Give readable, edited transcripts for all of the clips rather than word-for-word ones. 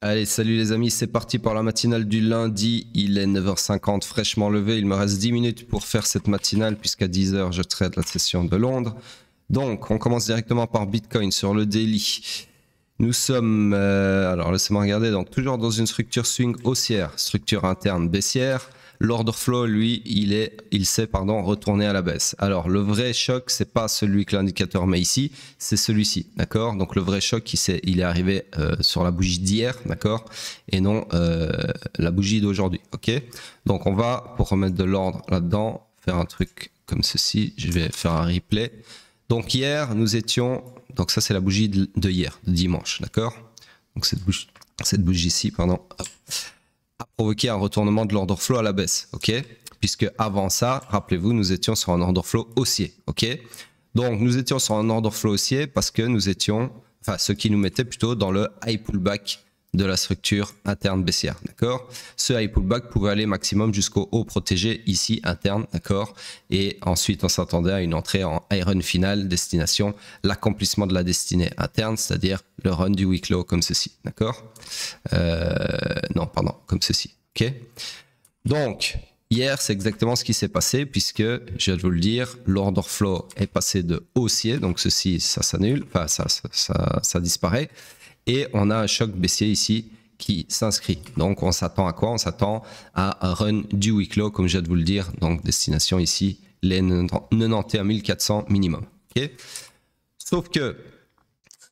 Allez, salut les amis, c'est parti pour la matinale du lundi. Il est 9h50, fraîchement levé. Il me reste 10 minutes pour faire cette matinale puisqu'à 10h, je traite la session de Londres. Donc, on commence directement par Bitcoin sur le daily. Nous sommes, alors laissez-moi regarder, donc toujours dans une structure swing haussière, structure interne baissière. L'order flow, lui, il s'est retourné à la baisse. Alors, le vrai choc, c'est pas celui que l'indicateur met ici, c'est celui-ci, d'accord? Donc, le vrai choc, il est arrivé sur la bougie d'hier, d'accord? Et non la bougie d'aujourd'hui, ok? Donc, on va, pour remettre de l'ordre là-dedans, faire un truc comme ceci. Je vais faire un replay. Donc, hier, nous étions... Donc, ça, c'est la bougie de hier, de dimanche, d'accord? Donc, cette bougie-ci, pardon... Hop, a provoqué un retournement de l'order flow à la baisse, ok? Puisque avant ça, rappelez-vous, nous étions sur un order flow haussier, ok? Donc nous étions sur un order flow haussier parce que nous étions, enfin ce qui nous mettait plutôt dans le high pullback de la structure interne baissière, d'accord? Ce high pullback pouvait aller maximum jusqu'au haut protégé ici interne, d'accord? Et ensuite on s'attendait à une entrée en high run finale, destination, l'accomplissement de la destinée interne, c'est-à-dire le run du week low comme ceci, d'accord? Non, pardon, comme ceci, ok? Donc, hier, c'est exactement ce qui s'est passé puisque, je vais vous le dire, l'order flow est passé de haussier, donc ceci, ça s'annule, enfin ça disparaît, et on a un choc baissier ici qui s'inscrit. Donc, on s'attend à quoi? On s'attend à un run du week low, comme je viens de vous le dire, donc destination ici, les 91 400 minimum, ok? Sauf que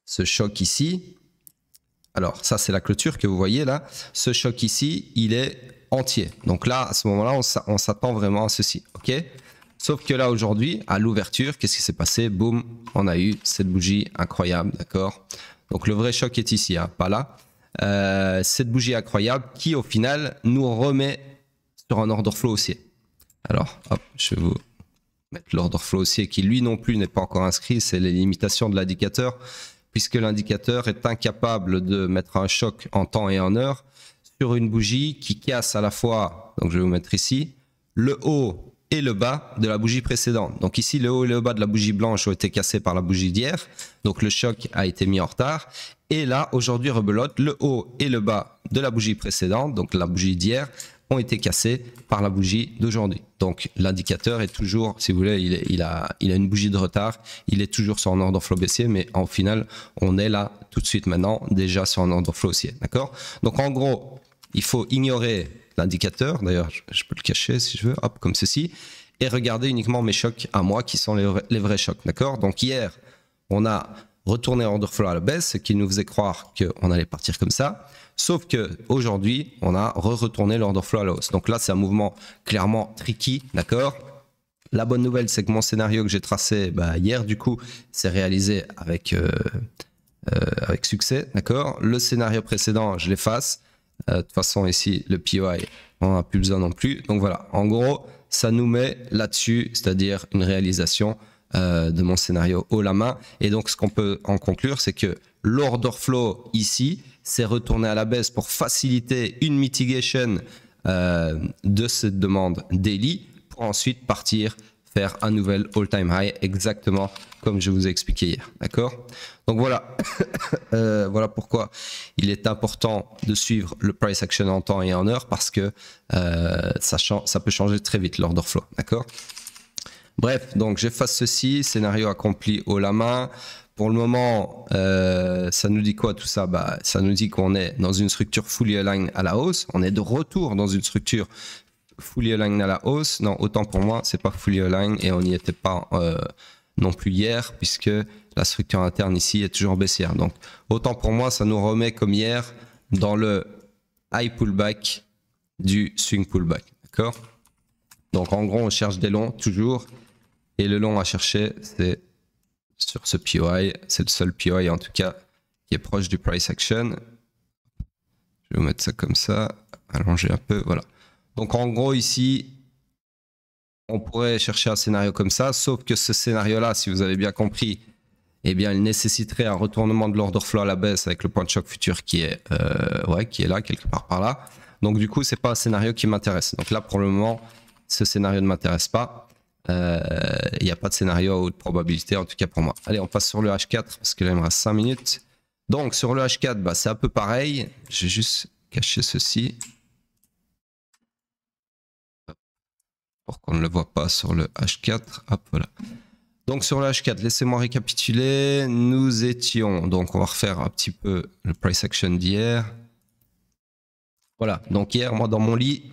ce choc ici, alors ça c'est la clôture que vous voyez là, ce choc ici il est entier, donc là à ce moment là on s'attend vraiment à ceci, ok? Sauf que là aujourd'hui à l'ouverture, qu'est-ce qui s'est passé? Boum, on a eu cette bougie incroyable, d'accord? Donc le vrai choc est ici, hein, pas là. Cette bougie incroyable qui au final nous remet sur un order flow haussier. Alors hop, je vais vous mettre l'order flow haussier qui lui non plus n'est pas encore inscrit, c'est les limitations de l'indicateur, puisque l'indicateur est incapable de mettre un choc en temps et en heure sur une bougie qui casse à la fois, donc je vais vous mettre ici, le haut et le bas de la bougie précédente. Donc ici, le haut et le bas de la bougie blanche ont été cassés par la bougie d'hier, donc le choc a été mis en retard. Et là, aujourd'hui, rebelote, le haut et le bas de la bougie précédente, donc la bougie d'hier, ont été cassés par la bougie d'aujourd'hui. Donc l'indicateur est toujours, si vous voulez, il a une bougie de retard, il est toujours sur un order flow baissier, mais en final, on est là tout de suite maintenant, déjà sur un order flow haussier, d'accord? Donc en gros, il faut ignorer l'indicateur, d'ailleurs je peux le cacher si je veux, hop, comme ceci, et regarder uniquement mes chocs à moi qui sont les vrais chocs, d'accord? Donc hier, on a retourné order flow à la baisse, ce qui nous faisait croire qu'on allait partir comme ça. Sauf qu'aujourd'hui, on a retourné l'order flow à la hausse. Donc là, c'est un mouvement clairement tricky, d'accord? La bonne nouvelle, c'est que mon scénario que j'ai tracé hier, du coup, s'est réalisé avec succès, d'accord? Le scénario précédent, je l'efface. De toute façon, ici, le POI, on n'en a plus besoin non plus. Donc voilà, en gros, ça nous met là-dessus, c'est-à-dire une réalisation de mon scénario haut la main. Et donc, ce qu'on peut en conclure, c'est que l'order flow ici s'est retourné à la baisse pour faciliter une mitigation de cette demande daily pour ensuite partir faire un nouvel all-time high exactement comme je vous ai expliqué hier, d'accord? Donc voilà, voilà pourquoi il est important de suivre le price action en temps et en heure parce que ça peut changer très vite l'order flow, d'accord? Bref, donc j'efface ceci, scénario accompli haut la main. Pour le moment, ça nous dit quoi tout ça? Ça nous dit qu'on est dans une structure fully aligned à la hausse. On est de retour dans une structure fully aligned à la hausse. Non, autant pour moi, c'est pas fully aligned et on n'y était pas non plus hier puisque la structure interne ici est toujours baissière. Donc, autant pour moi, ça nous remet comme hier dans le high pullback du swing pullback. D'accord? Donc, en gros, on cherche des longs toujours et le long à chercher, c'est sur ce POI, c'est le seul POI en tout cas qui est proche du price action. Je vais vous mettre ça comme ça, allonger un peu, voilà. Donc en gros ici, on pourrait chercher un scénario comme ça, sauf que ce scénario-là, si vous avez bien compris, eh bien il nécessiterait un retournement de l'order flow à la baisse avec le point de choc futur qui est là, quelque part par là. Donc du coup, c'est pas un scénario qui m'intéresse. Donc là, pour le moment, ce scénario ne m'intéresse pas. Il n'y a pas de scénario à haute probabilité, en tout cas pour moi. Allez, on passe sur le H4 parce que là, il me reste 5 minutes. Donc sur le H4, bah, c'est un peu pareil. Je vais juste cacher ceci pour qu'on ne le voit pas sur le H4. Hop, voilà. Donc sur le H4, laissez-moi récapituler. Nous étions, donc on va refaire un petit peu le price action d'hier. Voilà, donc hier, moi dans mon lit,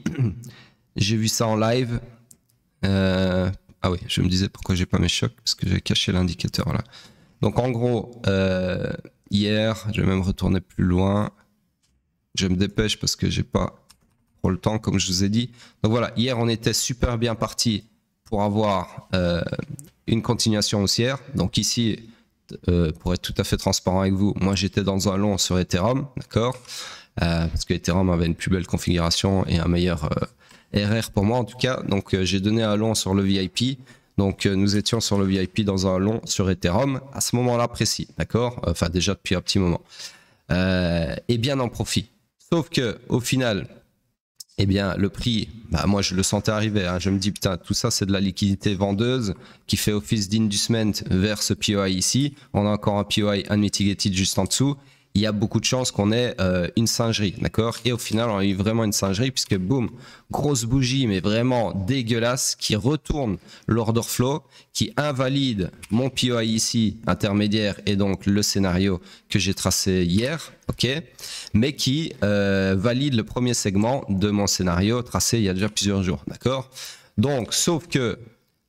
j'ai vu ça en live. Ah oui, je me disais pourquoi j'ai pas mes chocs, parce que j'ai caché l'indicateur là. Donc en gros, hier, je vais même retourner plus loin. Je me dépêche parce que j'ai pas trop le temps, comme je vous ai dit. Donc voilà, hier on était super bien parti pour avoir une continuation haussière. Donc ici, pour être tout à fait transparent avec vous, moi j'étais dans un long sur Ethereum, d'accord, parce que Ethereum avait une plus belle configuration et un meilleur RR pour moi en tout cas. Donc j'ai donné un long sur le VIP. Donc nous étions sur le VIP dans un long sur Ethereum à ce moment-là précis, d'accord, enfin déjà depuis un petit moment, et bien en profit. Sauf que au final, eh bien le prix, bah, moi je le sentais arriver, hein. Je me dis putain, tout ça c'est de la liquidité vendeuse qui fait office d'inducement vers ce POI ici. On a encore un POI unmitigated juste en dessous. Il y a beaucoup de chances qu'on ait une singerie, d'accord? Et au final, on a eu vraiment une singerie puisque boum, grosse bougie, mais vraiment dégueulasse, qui retourne l'order flow, qui invalide mon POI ici, intermédiaire, et donc le scénario que j'ai tracé hier, ok? Mais qui valide le premier segment de mon scénario tracé il y a déjà plusieurs jours, d'accord? Donc, sauf que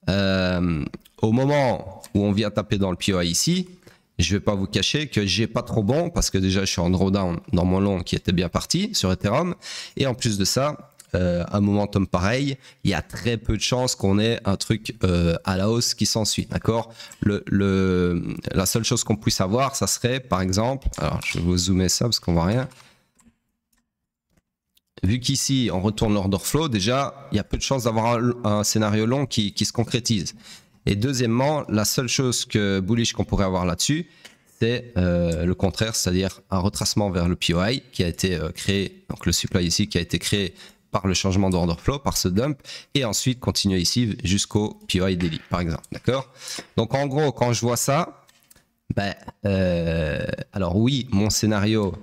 au moment où on vient taper dans le POI ici, je vais pas vous cacher que j'ai pas trop bon parce que déjà je suis en drawdown dans mon long qui était bien parti sur Ethereum, et en plus de ça, un momentum pareil, il y a très peu de chances qu'on ait un truc à la hausse qui s'ensuit, d'accord. La seule chose qu'on puisse avoir, ça serait par exemple, alors je vais vous zoomer ça parce qu'on voit rien. Vu qu'ici on retourne l'order flow, déjà il y a peu de chances d'avoir un scénario long qui se concrétise. Et deuxièmement, la seule chose que bullish qu'on pourrait avoir là-dessus, c'est le contraire, c'est-à-dire un retracement vers le POI qui a été créé, donc le supply ici qui a été créé par le changement d'order flow, par ce dump, et ensuite continuer ici jusqu'au POI daily, par exemple, d'accord. Donc en gros, quand je vois ça, ben, alors oui, mon scénario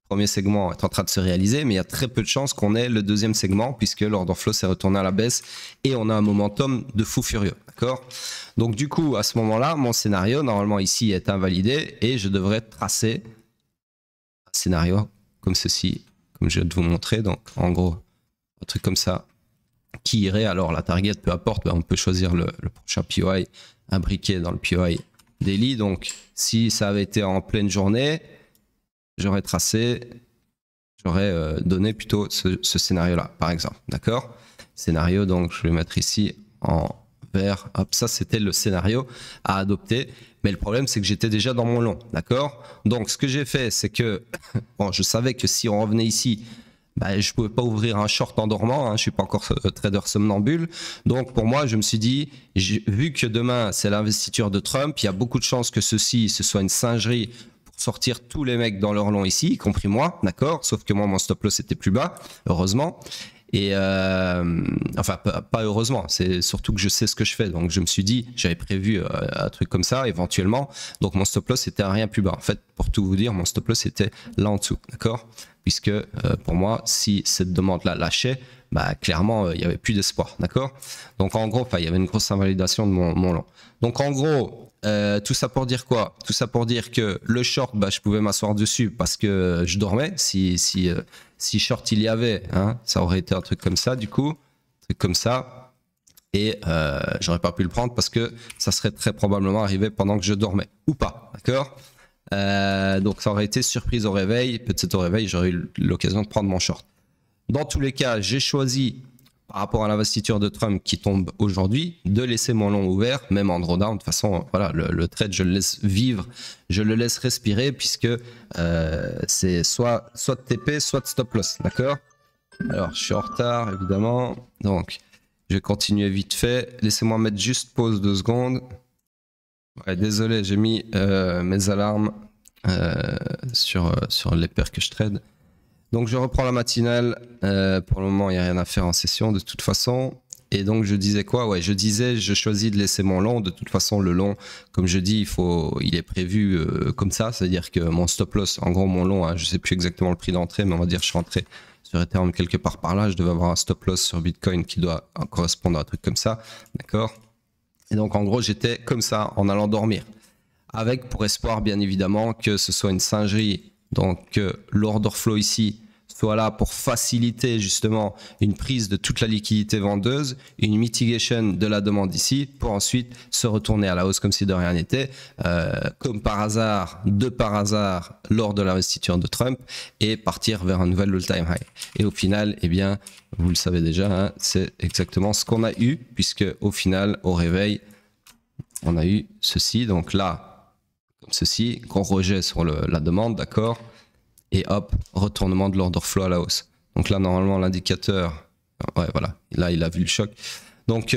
premier segment est en train de se réaliser, mais il y a très peu de chances qu'on ait le deuxième segment puisque l'order flow s'est retourné à la baisse et on a un momentum de fou furieux, d'accord. Donc du coup, à ce moment-là, mon scénario, normalement ici, est invalidé et je devrais tracer un scénario comme ceci, comme je viens de vous montrer. Donc en gros, un truc comme ça qui irait, alors la target, peu importe, on peut choisir le prochain POI imbriqué dans le POI daily. Donc si ça avait été en pleine journée, j'aurais tracé, j'aurais donné plutôt ce scénario-là, par exemple, d'accord? Scénario, donc je vais mettre ici en vert. Hop, ça c'était le scénario à adopter. Mais le problème, c'est que j'étais déjà dans mon long, d'accord? Donc ce que j'ai fait, c'est que, bon, je savais que si on revenait ici, bah, je ne pouvais pas ouvrir un short en dormant, hein, je ne suis pas encore trader somnambule. Donc pour moi, je me suis dit, vu que demain c'est l'investiture de Trump, il y a beaucoup de chances que ce soit une singerie pour sortir tous les mecs dans leur long ici, y compris moi, d'accord? Sauf que moi, mon stop loss était plus bas, heureusement. Et enfin, pas heureusement, c'est surtout que je sais ce que je fais. Donc je me suis dit, j'avais prévu un truc comme ça éventuellement. Donc mon stop loss était à rien plus bas. En fait, pour tout vous dire, mon stop loss était là en dessous, d'accord? Puisque pour moi, si cette demande-là lâchait, bah, clairement, il n'y avait plus d'espoir, d'accord? Donc en gros, il y avait une grosse invalidation de mon long. Donc en gros, tout ça pour dire quoi? Tout ça pour dire que le short, bah, je pouvais m'asseoir dessus parce que je dormais. Si short il y avait, hein, ça aurait été un truc comme ça, du coup, un truc comme ça. Et j'aurais pas pu le prendre parce que ça serait très probablement arrivé pendant que je dormais, ou pas, d'accord? Donc ça aurait été surprise au réveil. Peut-être au réveil, j'aurais eu l'occasion de prendre mon short. Dans tous les cas, j'ai choisi, par rapport à l'investiture de Trump qui tombe aujourd'hui, de laisser mon long ouvert, même en drawdown. De toute façon, voilà, le trade, je le laisse vivre, je le laisse respirer, puisque c'est soit de TP, soit de stop loss, d'accord? Alors, je suis en retard, évidemment, donc je vais continuer vite fait. Laissez-moi mettre juste pause 2 secondes. Ouais, désolé, j'ai mis mes alarmes sur les paires que je trade. Donc je reprends la matinale. Pour le moment, il n'y a rien à faire en session de toute façon. Et donc je disais quoi? Ouais, je disais je choisis de laisser mon long. De toute façon le long, comme je dis, il est prévu comme ça, c'est-à-dire que mon stop loss, en gros mon long, hein, je sais plus exactement le prix d'entrée, mais on va dire je suis rentré sur Ethereum quelque part par là, je devais avoir un stop loss sur Bitcoin qui doit correspondre à un truc comme ça, d'accord? Et donc en gros j'étais comme ça en allant dormir, avec pour espoir bien évidemment que ce soit une singerie, donc que l'order flow ici soit là pour faciliter justement une prise de toute la liquidité vendeuse, une mitigation de la demande ici, pour ensuite se retourner à la hausse comme si de rien n'était, comme par hasard, lors de l'investiture de Trump, et partir vers un nouvel all-time high. Et au final, eh bien, vous le savez déjà, hein, c'est exactement ce qu'on a eu, puisque au final, au réveil, on a eu ceci, donc là, comme ceci, gros rejet sur la demande, d'accord? Et hop, retournement de l'order flow à la hausse. Donc là, normalement, l'indicateur, ouais, voilà, là, il a vu le choc. Donc,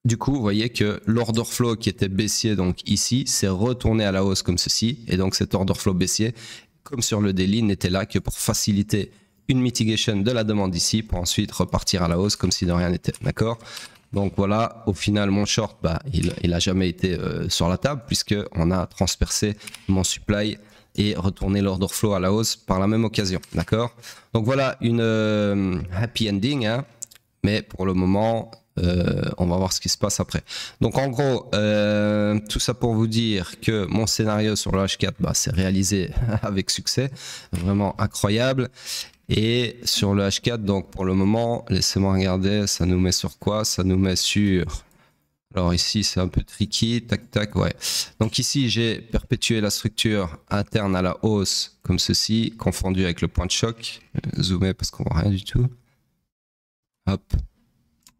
du coup, vous voyez que l'order flow qui était baissier, donc ici, s'est retourné à la hausse comme ceci. Et donc, cet order flow baissier, comme sur le daily, n'était là que pour faciliter une mitigation de la demande ici, pour ensuite repartir à la hausse comme si de rien n'était, d'accord? Donc voilà, au final, mon short, bah, il a jamais été sur la table, puisqu'on a transpercé mon supply et retourner l'order flow à la hausse par la même occasion, d'accord? Donc voilà une happy ending, hein, mais pour le moment, on va voir ce qui se passe après. Donc en gros, tout ça pour vous dire que mon scénario sur le H4 bah, s'est réalisé avec succès, vraiment incroyable. Et sur le H4, donc pour le moment, laissez-moi regarder, ça nous met sur quoi? Ça nous met sur... Alors ici, c'est un peu tricky, tac tac, ouais. Donc ici, j'ai perpétué la structure interne à la hausse comme ceci, confondu avec le point de choc. Zoomer parce qu'on voit rien du tout. Hop,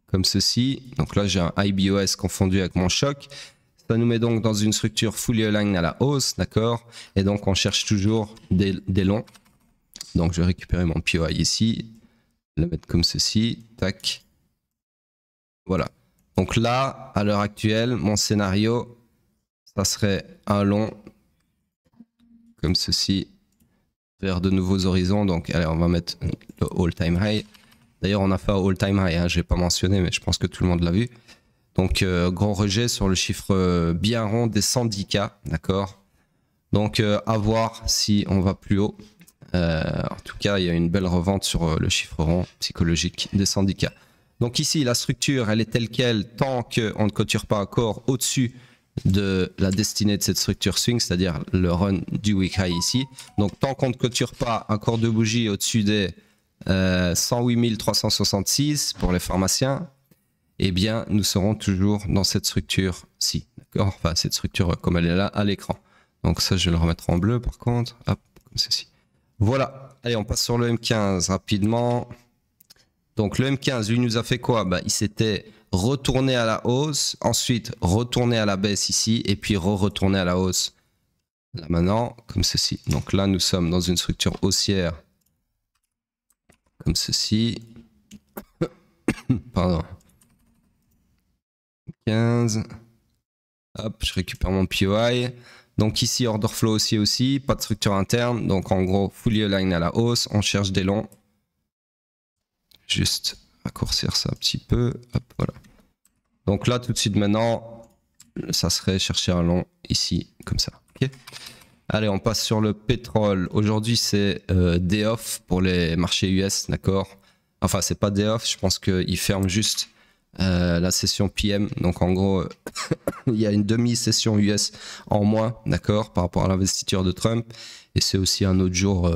comme ceci. Donc là, j'ai un IBOS confondu avec mon choc. Ça nous met donc dans une structure fully aligned à la hausse, d'accord? Et donc, on cherche toujours des longs. Donc, je vais récupérer mon POI ici, le mettre comme ceci, tac. Voilà. Donc là, à l'heure actuelle, mon scénario, ça serait un long, comme ceci, vers de nouveaux horizons. Donc, allez, on va mettre le all-time high. D'ailleurs, on a fait un all-time high, hein, je n'ai pas mentionné, mais je pense que tout le monde l'a vu. Donc, grand rejet sur le chiffre bien rond des 110K, d'accord? Donc, à voir si on va plus haut. En tout cas, il y a une belle revente sur le chiffre rond psychologique des 110K. Donc ici, la structure, elle est telle qu'elle tant qu'on ne clôture pas encore au-dessus de la destinée de cette structure swing, c'est-à-dire le run du week high ici. Donc tant qu'on ne clôture pas un corps de bougie au-dessus des 108 366 pour les pharmaciens, eh bien, nous serons toujours dans cette structure-ci, d'accord? Enfin, cette structure comme elle est là à l'écran. Donc ça, je vais le remettre en bleu par contre, hop, comme ceci. Voilà, allez, on passe sur le M15 rapidement. Donc le M15, lui, nous a fait quoi? Bah, il s'était retourné à la hausse, ensuite retourné à la baisse ici, et puis retourné à la hausse là maintenant, comme ceci. Donc là, nous sommes dans une structure haussière, comme ceci. Pardon. 15. Hop, je récupère mon POI. Donc ici, order flow aussi, pas de structure interne. Donc en gros, fully aligned à la hausse, on cherche des longs. Juste raccourcir ça un petit peu. Hop, voilà. Donc là, tout de suite maintenant, ça serait chercher un long ici, comme ça. Okay. Allez, on passe sur le pétrole. Aujourd'hui, c'est day off pour les marchés US, d'accord? Enfin, c'est pas day off, je pense qu'ils ferment juste la session PM. Donc en gros, il y a une demi-session US en moins, d'accord, par rapport à l'investiture de Trump. Et c'est aussi un autre jour...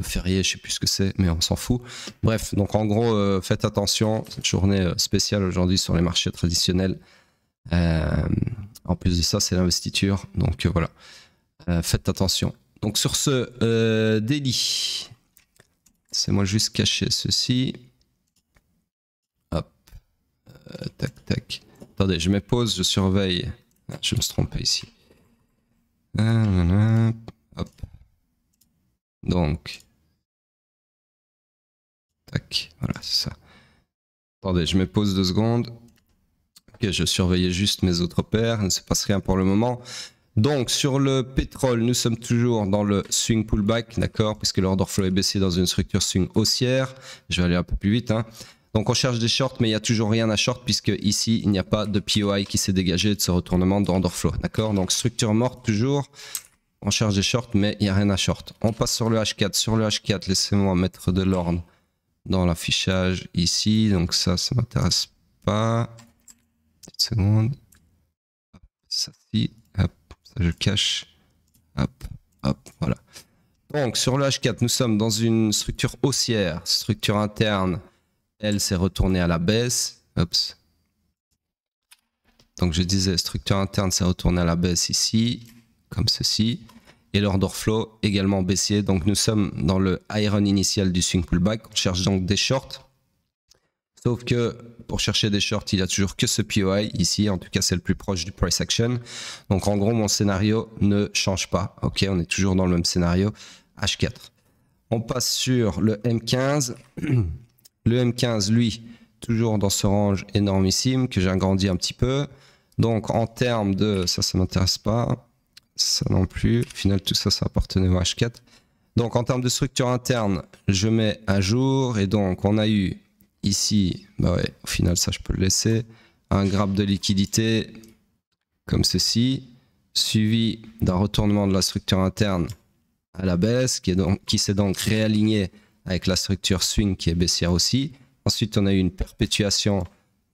férié, je sais plus ce que c'est, mais on s'en fout. Bref, donc en gros, faites attention, c'est une journée spéciale aujourd'hui sur les marchés traditionnels. En plus de ça, c'est l'investiture, donc voilà, faites attention. Donc sur ce daily, c'est moi juste cacher ceci. Hop, tac, tac. Attendez, je mets pause, je surveille. Je me suis trompé ici. Hop. Donc, tac, voilà, c'est ça. Attendez, je me pose 2 secondes. Ok, je surveillais juste mes autres paires, il ne se passe rien pour le moment. Donc, sur le pétrole, nous sommes toujours dans le swing pullback, d'accord, puisque l'order flow est baissé dans une structure swing haussière. Je vais aller un peu plus vite, hein. Donc on cherche des shorts, mais il n'y a toujours rien à short puisque ici, il n'y a pas de POI qui s'est dégagé de ce retournement d'order flow. D'accord? Donc structure morte toujours. On cherche des shorts, mais il n'y a rien à short. On passe sur le H4. Sur le H4, laissez-moi mettre de l'ordre dans l'affichage ici. Donc ça m'intéresse pas. Petite seconde. Ça, si. Hop, ça je cache. Hop, hop, voilà. Donc sur le H4, nous sommes dans une structure haussière, structure interne. Elle s'est retournée à la baisse. Oups. Donc je disais, structure interne s'est retournée à la baisse ici, comme ceci. Et l'order flow également baissier. Donc nous sommes dans le high run initial du swing pullback. On cherche donc des shorts. Sauf que pour chercher des shorts, il n'y a toujours que ce POI ici. En tout cas, c'est le plus proche du price action. Donc en gros, mon scénario ne change pas. Ok, on est toujours dans le même scénario. H4. On passe sur le M15. Le M15, lui, toujours dans ce range énormissime que j'ai agrandi un petit peu. Donc en termes de... Ça m'intéresse pas. Ça non plus. Au final, tout ça, ça appartenait au H4. Donc en termes de structure interne, je mets à jour. Et donc on a eu ici, bah ouais, au final, ça je peux le laisser. Un graphe de liquidité comme ceci, suivi d'un retournement de la structure interne à la baisse, qui s'est donc réaligné avec la structure swing qui est baissière aussi. Ensuite, on a eu une perpétuation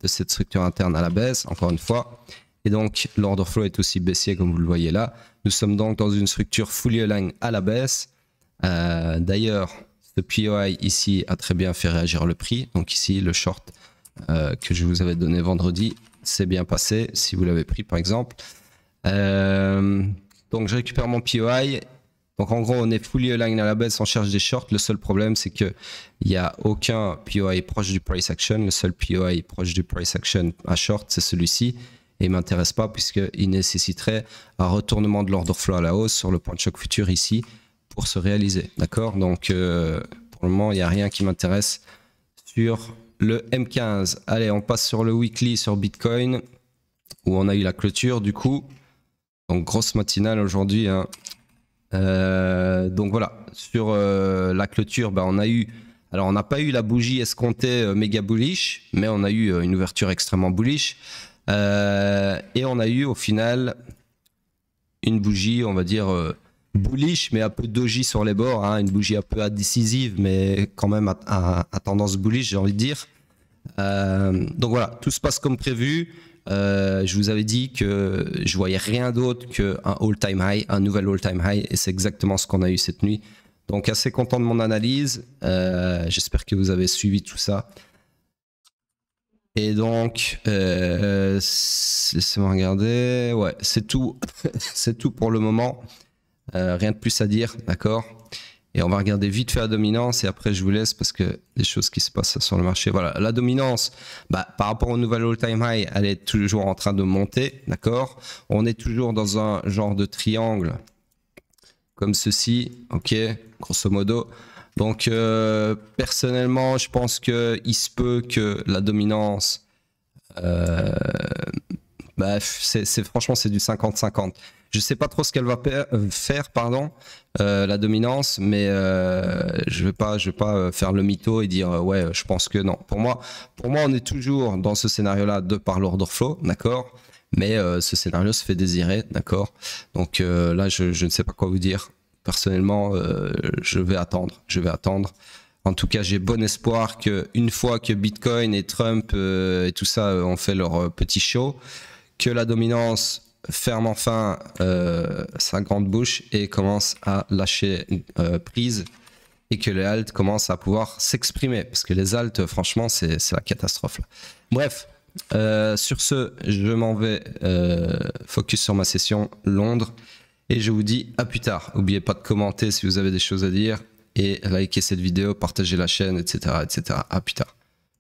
de cette structure interne à la baisse, encore une fois. Et donc, l'order flow est aussi baissier, comme vous le voyez là. Nous sommes donc dans une structure fully aligned à la baisse. D'ailleurs, ce POI ici a très bien fait réagir le prix. Donc ici, le short que je vous avais donné vendredi s'est bien passé, si vous l'avez pris par exemple. Donc je récupère mon POI. Donc en gros, on est fully aligned à la baisse, on cherche des shorts. Le seul problème, c'est qu'il n'y a aucun POI proche du price action. Le seul POI proche du price action à short, c'est celui-ci. Et il ne m'intéresse pas puisqu'il nécessiterait un retournement de l'order flow à la hausse sur le point de choc futur ici pour se réaliser. D'accord? Donc pour le moment, il n'y a rien qui m'intéresse sur le M15. Allez, on passe sur le weekly sur Bitcoin où on a eu la clôture du coup. Donc grosse matinale aujourd'hui, hein. Donc voilà, sur la clôture, bah, on a eu, alors on n'a pas eu la bougie escomptée méga bullish, mais on a eu une ouverture extrêmement bullish. Et on a eu au final une bougie, on va dire bullish, mais un peu doji sur les bords, hein, une bougie un peu indécisive, mais quand même à tendance bullish, j'ai envie de dire. Donc voilà, tout se passe comme prévu. Je vous avais dit que je voyais rien d'autre qu'un all-time high, un nouvel all-time high, et c'est exactement ce qu'on a eu cette nuit. Donc assez content de mon analyse. J'espère que vous avez suivi tout ça. Et donc, laissez-moi regarder. Ouais, c'est tout. C'est tout pour le moment. Rien de plus à dire, d'accord? Et on va regarder vite fait la dominance et après je vous laisse parce que des choses qui se passent sur le marché. Voilà, la dominance, bah, par rapport au nouvel all-time high, elle est toujours en train de monter, d'accord? On est toujours dans un genre de triangle comme ceci, ok, grosso modo. Donc personnellement, je pense qu'il se peut que la dominance, bah, franchement c'est du 50-50. Je sais pas trop ce qu'elle va faire, pardon, la dominance, mais je vais pas faire le mytho et dire ouais, je pense que non. Pour moi, on est toujours dans ce scénario-là de par l'order flow, d'accord. Mais ce scénario se fait désirer, d'accord. Donc là, je ne sais pas quoi vous dire. Personnellement, je vais attendre. En tout cas, j'ai bon espoir que une fois que Bitcoin et Trump et tout ça ont fait leur petit show, que la dominance ferme enfin sa grande bouche et commence à lâcher prise et que les alts commencent à pouvoir s'exprimer parce que les alts franchement c'est la catastrophe là. Bref, sur ce je m'en vais focus sur ma session Londres et je vous dis à plus tard. N'oubliez pas de commenter si vous avez des choses à dire et liker cette vidéo, partager la chaîne, etc. À plus tard.